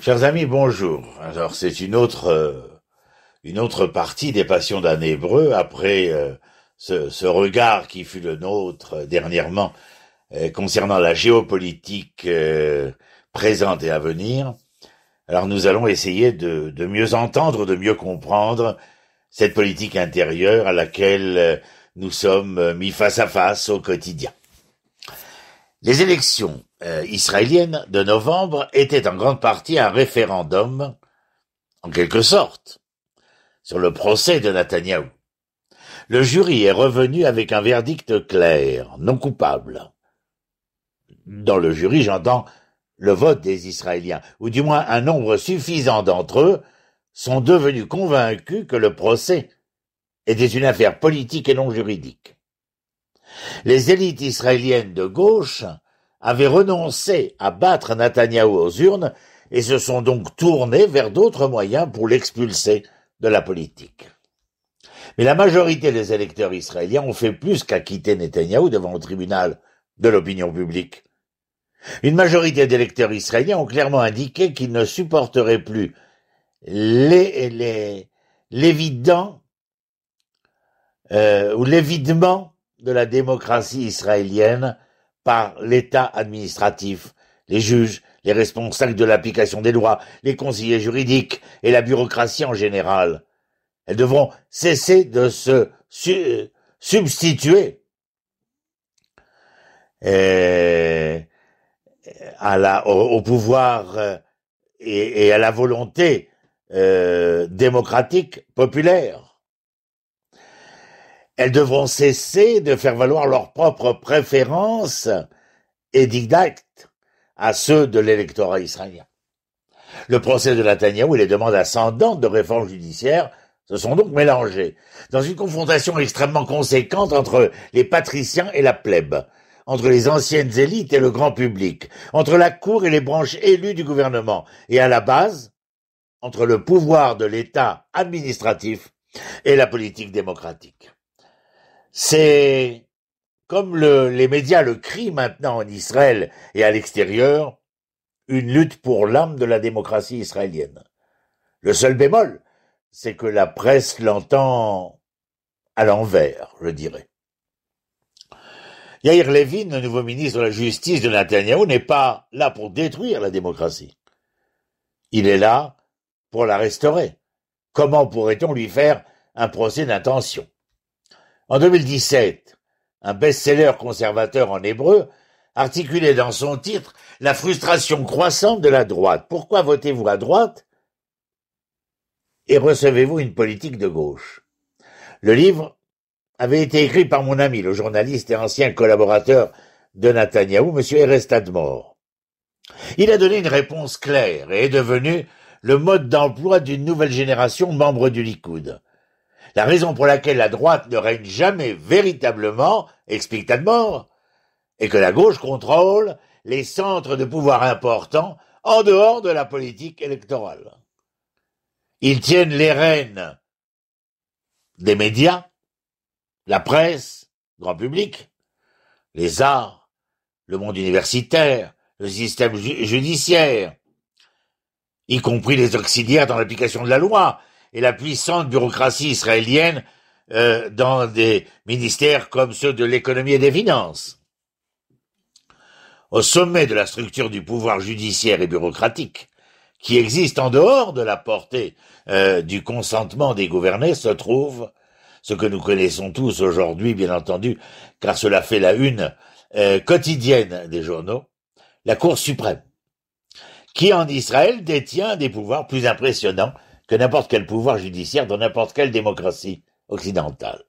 Chers amis, bonjour. Alors, c'est une autre partie des Passions d'un Hébreu après ce regard qui fut le nôtre dernièrement concernant la géopolitique présente et à venir. Alors, nous allons essayer de mieux entendre, de mieux comprendre cette politique intérieure à laquelle nous sommes mis face à face au quotidien. Les élections israéliennes de novembre étaient en grande partie un référendum, en quelque sorte, sur le procès de Netanyahou. Le jury est revenu avec un verdict clair, non coupable. Dans le jury, j'entends le vote des Israéliens, ou du moins un nombre suffisant d'entre eux sont devenus convaincus que le procès était une affaire politique et non juridique. Les élites israéliennes de gauche avaient renoncé à battre Netanyahou aux urnes et se sont donc tournés vers d'autres moyens pour l'expulser de la politique. Mais la majorité des électeurs israéliens ont fait plus qu'acquitter Netanyahou devant le tribunal de l'opinion publique. Une majorité d'électeurs israéliens ont clairement indiqué qu'ils ne supporteraient plus l'évident ou l'évidement de la démocratie israélienne par l'État administratif, les juges, les responsables de l'application des lois, les conseillers juridiques et la bureaucratie en général. Elles devront cesser de se substituer au pouvoir et à la volonté démocratique populaire. Elles devront cesser de faire valoir leurs propres préférences et dictates à ceux de l'électorat israélien. Le procès de Netanyahou et les demandes ascendantes de réforme judiciaire se sont donc mélangées dans une confrontation extrêmement conséquente entre les patriciens et la plèbe, entre les anciennes élites et le grand public, entre la cour et les branches élues du gouvernement, et à la base, entre le pouvoir de l'État administratif et la politique démocratique. C'est, comme les médias le crient maintenant en Israël et à l'extérieur, une lutte pour l'âme de la démocratie israélienne. Le seul bémol, c'est que la presse l'entend à l'envers, je dirais. Yair Levin, le nouveau ministre de la Justice de Netanyahou, n'est pas là pour détruire la démocratie. Il est là pour la restaurer. Comment pourrait-on lui faire un procès d'intention ? En 2017, un best-seller conservateur en hébreu articulait dans son titre la frustration croissante de la droite. Pourquoi votez-vous à droite et recevez-vous une politique de gauche ? Le livre avait été écrit par mon ami, le journaliste et ancien collaborateur de Netanyahou, M. Erez Tadmor. Il a donné une réponse claire et est devenu le mode d'emploi d'une nouvelle génération membre du Likoud. La raison pour laquelle la droite ne règne jamais véritablement, explique Tadmor, est que la gauche contrôle les centres de pouvoir importants en dehors de la politique électorale. Ils tiennent les rênes des médias, la presse, le grand public, les arts, le monde universitaire, le système judiciaire, y compris les auxiliaires dans l'application de la loi, et la puissante bureaucratie israélienne dans des ministères comme ceux de l'économie et des finances. Au sommet de la structure du pouvoir judiciaire et bureaucratique, qui existe en dehors de la portée du consentement des gouvernés, se trouve ce que nous connaissons tous aujourd'hui, bien entendu, car cela fait la une quotidienne des journaux, la Cour suprême, qui en Israël détient des pouvoirs plus impressionnants que n'importe quel pouvoir judiciaire dans n'importe quelle démocratie occidentale.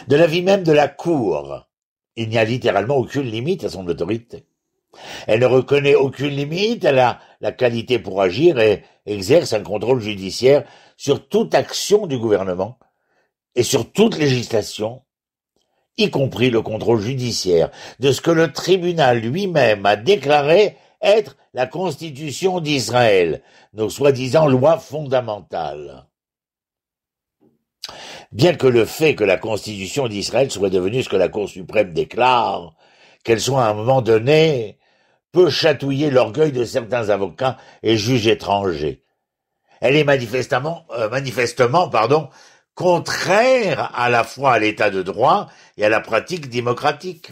De l'avis même de la Cour, il n'y a littéralement aucune limite à son autorité. Elle ne reconnaît aucune limite à la qualité pour agir et exerce un contrôle judiciaire sur toute action du gouvernement et sur toute législation, y compris le contrôle judiciaire de ce que le tribunal lui-même a déclaré être la Constitution d'Israël, nos soi-disant lois fondamentales. Bien que le fait que la Constitution d'Israël soit devenue ce que la Cour suprême déclare, qu'elle soit à un moment donné peut chatouiller l'orgueil de certains avocats et juges étrangers. Elle est manifestement, contraire à la fois à l'état de droit et à la pratique démocratique.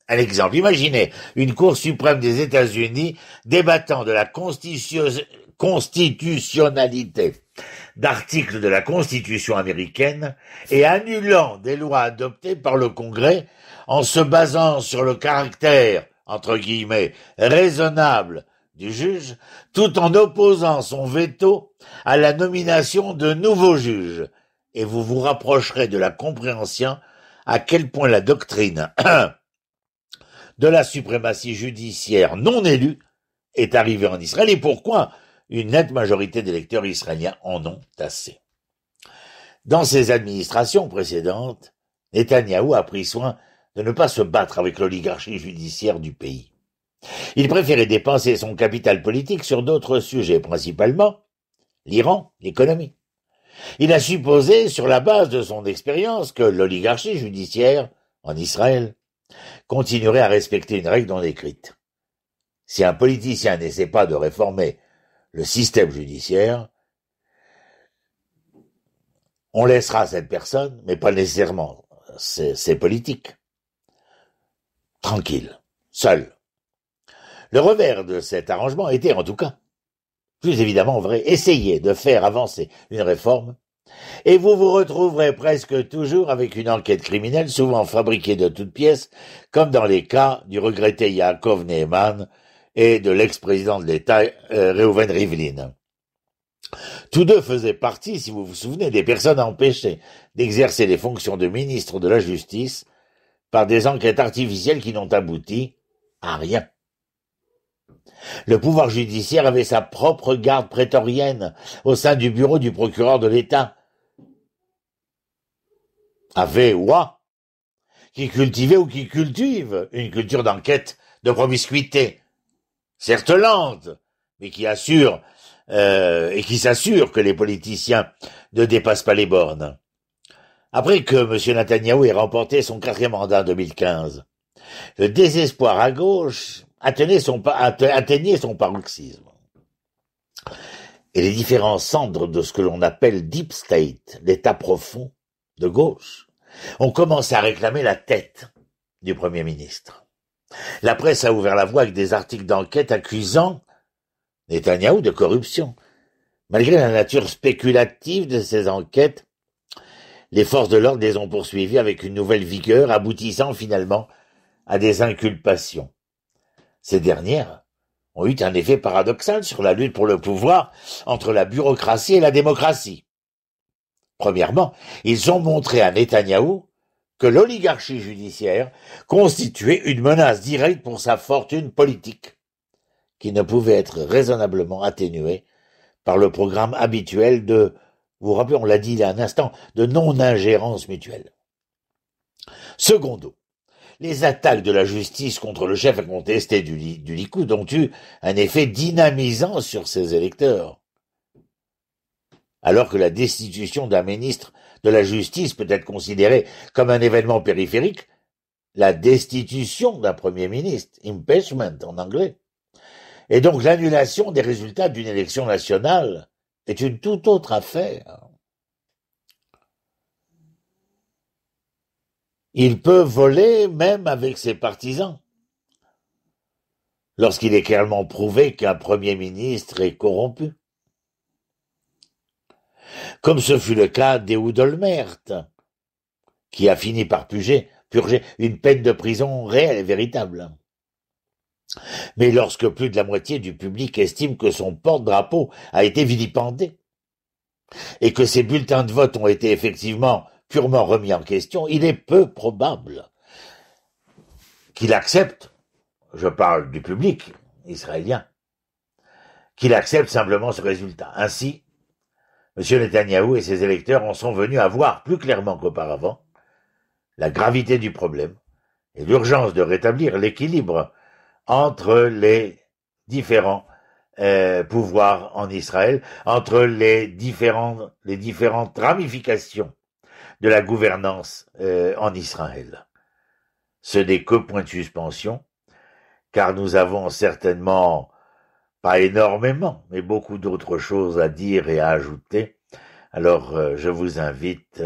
Un exemple, imaginez une Cour suprême des États-Unis débattant de la constitutionnalité d'articles de la Constitution américaine et annulant des lois adoptées par le Congrès en se basant sur le caractère, entre guillemets, raisonnable du juge, tout en opposant son veto à la nomination de nouveaux juges. Et vous vous rapprocherez de la compréhension à quel point la doctrine de la suprématie judiciaire non élue est arrivée en Israël et pourquoi une nette majorité d'électeurs israéliens en ont assez. Dans ses administrations précédentes, Netanyahou a pris soin de ne pas se battre avec l'oligarchie judiciaire du pays. Il préférait dépenser son capital politique sur d'autres sujets, principalement l'Iran, l'économie. Il a supposé, sur la base de son expérience, que l'oligarchie judiciaire, en Israël, continuerait à respecter une règle non écrite. Si un politicien n'essaie pas de réformer le système judiciaire, on laissera cette personne, mais pas nécessairement ses politiques, tranquille, seul. Le revers de cet arrangement était, en tout cas, plus évidemment vrai, essayer de faire avancer une réforme, et vous vous retrouverez presque toujours avec une enquête criminelle souvent fabriquée de toutes pièces, comme dans les cas du regretté Yaakov Neeman et de l'ex-président de l'État Reuven Rivlin. Tous deux faisaient partie, si vous vous souvenez, des personnes empêchées d'exercer les fonctions de ministre de la Justice par des enquêtes artificielles qui n'ont abouti à rien. Le pouvoir judiciaire avait sa propre garde prétorienne au sein du bureau du procureur de l'État. Avait ouah, qui cultivait ou qui cultive une culture d'enquête de promiscuité, certes lente, mais qui assure et qui s'assure que les politiciens ne dépassent pas les bornes. Après que M. Netanyahou ait remporté son 4e mandat en 2015, le désespoir à gauche atteignait son paroxysme. Et les différents centres de ce que l'on appelle Deep State, l'État profond de gauche, ont commencé à réclamer la tête du Premier ministre. La presse a ouvert la voie avec des articles d'enquête accusant Netanyahou de corruption. Malgré la nature spéculative de ces enquêtes, les forces de l'ordre les ont poursuivies avec une nouvelle vigueur, aboutissant finalement à des inculpations. Ces dernières ont eu un effet paradoxal sur la lutte pour le pouvoir entre la bureaucratie et la démocratie. Premièrement, ils ont montré à Netanyahou que l'oligarchie judiciaire constituait une menace directe pour sa fortune politique, qui ne pouvait être raisonnablement atténuée par le programme habituel de, vous vous rappelez, on l'a dit il y a un instant, de non-ingérence mutuelle. Secondo, les attaques de la justice contre le chef incontesté du Likoud ont eu un effet dynamisant sur ses électeurs. Alors que la destitution d'un ministre de la Justice peut être considérée comme un événement périphérique, la destitution d'un Premier ministre, impeachment en anglais, et donc l'annulation des résultats d'une élection nationale est une toute autre affaire. Il peut voler même avec ses partisans, lorsqu'il est clairement prouvé qu'un Premier ministre est corrompu. Comme ce fut le cas d'Ehud Olmert, qui a fini par purger une peine de prison réelle et véritable. Mais lorsque plus de la moitié du public estime que son porte-drapeau a été vilipendé, et que ses bulletins de vote ont été effectivement purement remis en question, il est peu probable qu'il accepte, je parle du public israélien, qu'il accepte simplement ce résultat. Ainsi, M. Netanyahou et ses électeurs en sont venus à voir plus clairement qu'auparavant la gravité du problème et l'urgence de rétablir l'équilibre entre les différents pouvoirs en Israël, entre les différentes ramifications de la gouvernance en Israël. Ce n'est que point de suspension, car nous avons certainement, pas énormément, mais beaucoup d'autres choses à dire et à ajouter. Alors, je vous invite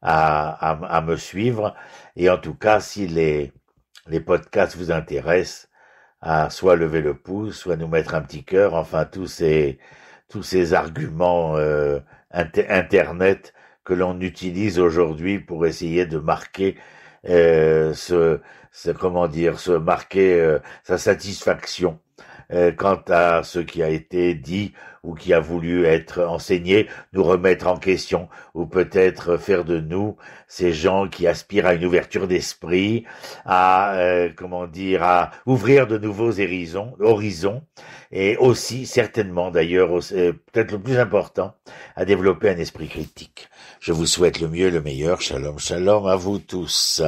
à me suivre, et en tout cas, si les podcasts vous intéressent, à soit lever le pouce, soit nous mettre un petit cœur, enfin tous ces arguments internet que l'on utilise aujourd'hui pour essayer de marquer se marquer sa satisfaction quant à ce qui a été dit ou qui a voulu être enseigné, nous remettre en question, ou peut-être faire de nous ces gens qui aspirent à une ouverture d'esprit, à à ouvrir de nouveaux horizons, et aussi certainement d'ailleurs, peut-être le plus important, à développer un esprit critique. Je vous souhaite le mieux, le meilleur. Shalom, shalom à vous tous.